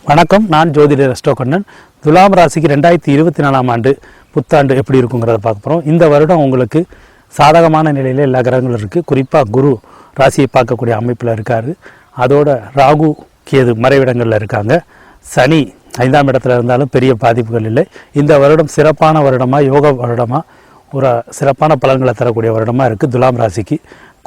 வணக்கம். நான் ஜோதிடர் அஷ்டோகண்ணன். துலாம் ராசிக்கு 2024 ஆண்டு புத்தாண்டு எப்படி இருக்குங்கிறத பார்க்க போகிறோம். இந்த வருடம் உங்களுக்கு சாதகமான நிலையில் எல்லா கிரகங்களும் இருக்குது. குறிப்பாக குரு ராசியை பார்க்கக்கூடிய அமைப்பில் இருக்கார். அதோட ராகு கேது மறைவிடங்களில் இருக்காங்க. சனி 5ஆம் இடத்துல இருந்தாலும் பெரிய பாதிப்புகள் இல்லை. இந்த வருடம் சிறப்பான வருடமாக, யோக வருடமாக, ஒரு சிறப்பான பலன்களை தரக்கூடிய வருடமாக இருக்குது துலாம் ராசிக்கு.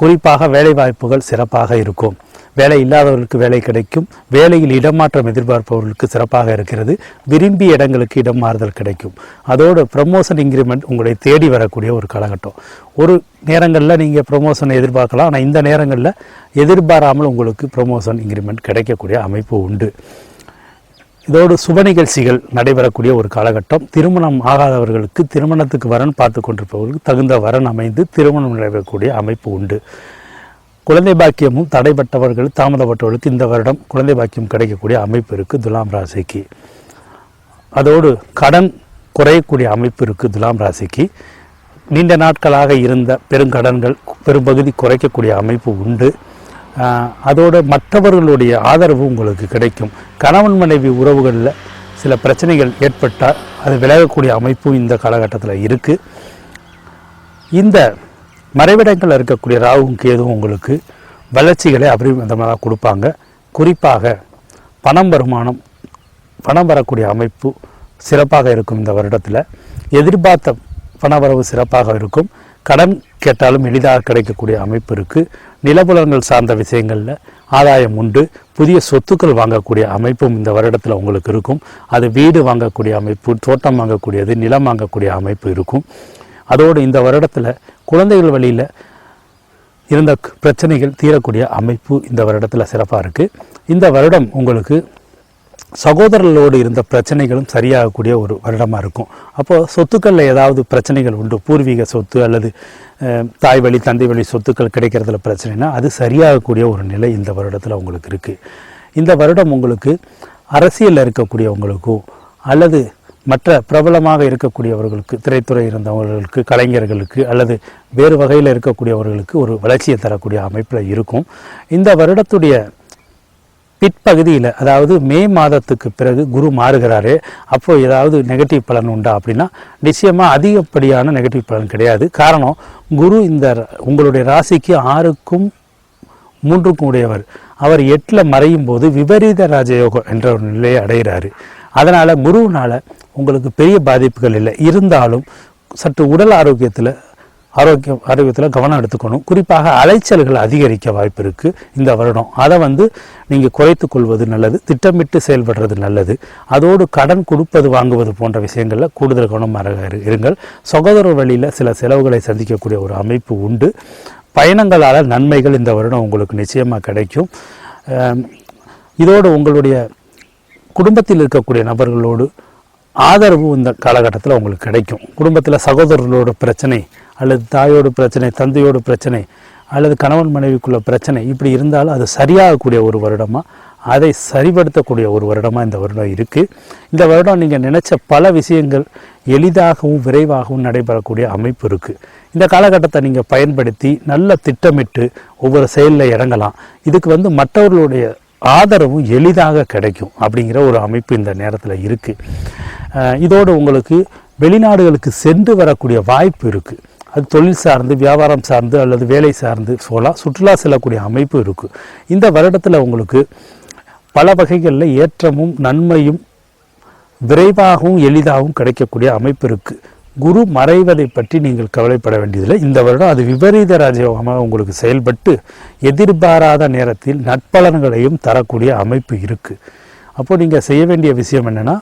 குறிப்பாக வேலை வாய்ப்புகள் சிறப்பாக இருக்கும். வேலை இல்லாதவர்களுக்கு வேலை கிடைக்கும். வேலையில் இடமாற்றம் எதிர்பார்ப்பவர்களுக்கு சிறப்பாக இருக்கிறது. விரும்பிய இடங்களுக்கு இடம் மாறுதல் கிடைக்கும். அதோடு ப்ரமோஷன் இன்க்ரிமெண்ட் உங்களை தேடி வரக்கூடிய ஒரு காலகட்டம். ஒரு நேரங்களில் நீங்கள் ப்ரமோஷனை எதிர்பார்க்கலாம். ஆனால் இந்த நேரங்களில் எதிர்பாராமல் உங்களுக்கு ப்ரமோஷன் இன்க்ரிமெண்ட் கிடைக்கக்கூடிய அமைப்பு உண்டு. இதோடு சுப நிகழ்ச்சிகள் நடைபெறக்கூடிய ஒரு காலகட்டம். திருமணம் ஆகாதவர்களுக்கு திருமணத்துக்கு வரன் பார்த்து கொண்டிருப்பவர்களுக்கு தகுந்த வரன் அமைந்து திருமணம் நடைபெறக்கூடிய அமைப்பு உண்டு. குழந்தை பாக்கியமும் தடைப்பட்டவர்கள், தாமதப்பட்டவர்களுக்கு இந்த வருடம் குழந்தை பாக்கியம் கிடைக்கக்கூடிய அமைப்பு இருக்குது துலாம் ராசிக்கு. அதோடு கடன் குறையக்கூடிய அமைப்பு இருக்குது துலாம் ராசிக்கு. நீண்ட நாட்களாக இருந்த பெருங்கடன்கள் பெரும்பகுதி குறைக்கக்கூடிய அமைப்பு உண்டு. அதோடு மற்றவர்களுடைய ஆதரவு உங்களுக்கு கிடைக்கும். கணவன் மனைவி உறவுகளில் சில பிரச்சனைகள் ஏற்பட்டால் அது விலகக்கூடிய அமைப்பும் இந்த காலகட்டத்தில் இருக்குது. இந்த மறைவிடங்கள் இருக்கக்கூடிய ராகுவும் கேதுவும் உங்களுக்கு வளர்ச்சிகளை அபரிமிதமாக கொடுப்பாங்க. குறிப்பாக பணம் வரக்கூடிய அமைப்பு சிறப்பாக இருக்கும். இந்த வருடத்தில் எதிர்பார்த்த பணவரவு சிறப்பாக இருக்கும். கடன் கேட்டாலும் எளிதாக கிடைக்கக்கூடிய அமைப்பு இருக்குது. நிலபுலங்கள் சார்ந்த விஷயங்களில் ஆதாயம் உண்டு. புதிய சொத்துக்கள் வாங்கக்கூடிய அமைப்பும் இந்த வருடத்தில் உங்களுக்கு இருக்கும். அது வீடு வாங்கக்கூடிய அமைப்பு, தோட்டம் வாங்கக்கூடியது, நிலம் வாங்கக்கூடிய அமைப்பு இருக்கும். அதோடு இந்த வருடத்தில் குழந்தைகள் வழியில் இருந்த பிரச்சனைகள் தீரக்கூடிய அமைப்பு இந்த வருடத்தில் சிறப்பாக இருக்குது. இந்த வருடம் உங்களுக்கு சகோதரர்களோடு இருந்த பிரச்சனைகளும் சரியாகக்கூடிய ஒரு வருடமாக இருக்கும். அப்போது சொத்துக்களில் ஏதாவது பிரச்சனைகள் உண்டு, பூர்வீக சொத்து அல்லது தாய் வழி தந்தை வழி சொத்துக்கள் கிடைக்கிறதுல பிரச்சனைனா அது சரியாகக்கூடிய ஒரு நிலை இந்த வருடத்தில் உங்களுக்கு இருக்குது. இந்த வருடம் உங்களுக்கு அரசியலில் இருக்கக்கூடியவங்களுக்கோ அல்லது மற்ற பிரபலமாக இருக்கக்கூடியவர்களுக்கு, திரைத்துறை இருந்தவர்களுக்கு, கலைஞர்களுக்கு அல்லது வேறு வகையில் இருக்கக்கூடியவர்களுக்கு ஒரு வளர்ச்சியை தரக்கூடிய அமைப்பில் இருக்கும். இந்த வருடத்துடைய பிற்பகுதியில், அதாவது மே மாதத்துக்கு பிறகு குரு மாறுகிறாரு. அப்போது ஏதாவது நெகட்டிவ் பலன் உண்டா அப்படின்னா நிச்சயமாக அதிகப்படியான நெகட்டிவ் பலன் கிடையாது. காரணம், குரு இந்த உங்களுடைய ராசிக்கு 6க்கும் 3க்கும் உடையவர். அவர் 8ல் மறையும் போது விபரீத ராஜயோகம் என்ற ஒரு நிலையை அடைகிறாரு. அதனால் குருவினால் உங்களுக்கு பெரிய பாதிப்புகள் இல்லை. இருந்தாலும் சற்று உடல் ஆரோக்கியத்தில் கவனம் எடுத்துக்கணும். குறிப்பாக அலைச்சல்கள் அதிகரிக்க வாய்ப்பு இருக்குது இந்த வருடம். அதை நீங்கள் குறைத்து கொள்வது நல்லது. திட்டமிட்டு செயல்படுறது நல்லது. அதோடு கடன் கொடுப்பது வாங்குவது போன்ற விஷயங்களில் கூடுதல் கவனமாக இருங்கள். சகோதர வழியில் சில செலவுகளை சந்திக்கக்கூடிய ஒரு அமைப்பு உண்டு. பயணங்களால் நன்மைகள் இந்த வருடம் உங்களுக்கு நிச்சயமாக கிடைக்கும். இதோடு உங்களுடைய குடும்பத்தில் இருக்கக்கூடிய நபர்களோடு ஆதரவு இந்த காலகட்டத்தில் உங்களுக்கு கிடைக்கும். குடும்பத்தில் சகோதரர்களோட பிரச்சனை அல்லது தாயோட பிரச்சனை, தந்தையோட பிரச்சனை அல்லது கணவன் மனைவிக்குள்ள பிரச்சனை இப்படி இருந்தாலும் அது சரியாகக்கூடிய ஒரு வருடமாக, அதை சரிபடுத்தக்கூடிய ஒரு வருடமாக இந்த வருடம் இருக்குது. இந்த வருடம் நீங்கள் நினச்ச பல விஷயங்கள் எளிதாகவும் விரைவாகவும் நடைபெறக்கூடிய அமைப்பு இருக்குது. இந்த காலகட்டத்தை நீங்கள் பயன்படுத்தி நல்ல திட்டமிட்டு ஒவ்வொரு செயலில் இறங்கலாம். இதுக்கு மற்றவர்களுடைய ஆதரவும் எளிதாக கிடைக்கும் அப்படிங்கிற ஒரு அமைப்பு இந்த நேரத்தில் இருக்குது. இதோடு உங்களுக்கு வெளிநாடுகளுக்கு சென்று வரக்கூடிய வாய்ப்பு இருக்குது. அது தொழில் சார்ந்து, வியாபாரம் சார்ந்து அல்லது வேலை சார்ந்து சொல்லலாம், சுற்றுலா செல்லக்கூடிய அமைப்பு இருக்குது. இந்த வருடத்தில் உங்களுக்கு பல வகைகளில் ஏற்றமும் நன்மையும் விரைவாகவும் எளிதாகவும் கிடைக்கக்கூடிய அமைப்பு இருக்குது. குரு மறைவதை பற்றி நீங்கள் கவலைப்பட வேண்டியதில்லை. இந்த வருடம் அது விபரீத ராஜயோகமாக உங்களுக்கு செயல்பட்டு எதிர்பாராத நேரத்தில் நற்பலன்களையும் தரக்கூடிய அமைப்பு இருக்குது. அப்போது நீங்கள் செய்ய வேண்டிய விஷயம் என்னென்னா,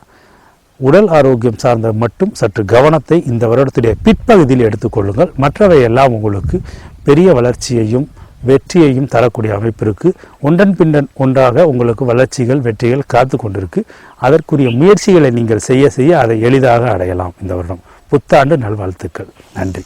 உடல் ஆரோக்கியம் சார்ந்த மட்டும் சற்று கவனத்தை இந்த வருடத்துடைய பிற்பகுதியில் எடுத்துக்கொள்ளுங்கள். மற்றவையெல்லாம் உங்களுக்கு பெரிய வளர்ச்சியையும் வெற்றியையும் தரக்கூடிய அமைப்பு இருக்குது. ஒன்றன் பின்னன் ஒன்றாக உங்களுக்கு வளர்ச்சிகள், வெற்றிகள் காத்து கொண்டிருக்கு. அதற்குரிய முயற்சிகளை நீங்கள் செய்ய அதை எளிதாக அடையலாம். இந்த வருடம் புத்தாண்டு நல்வாழ்த்துக்கள். நன்றி.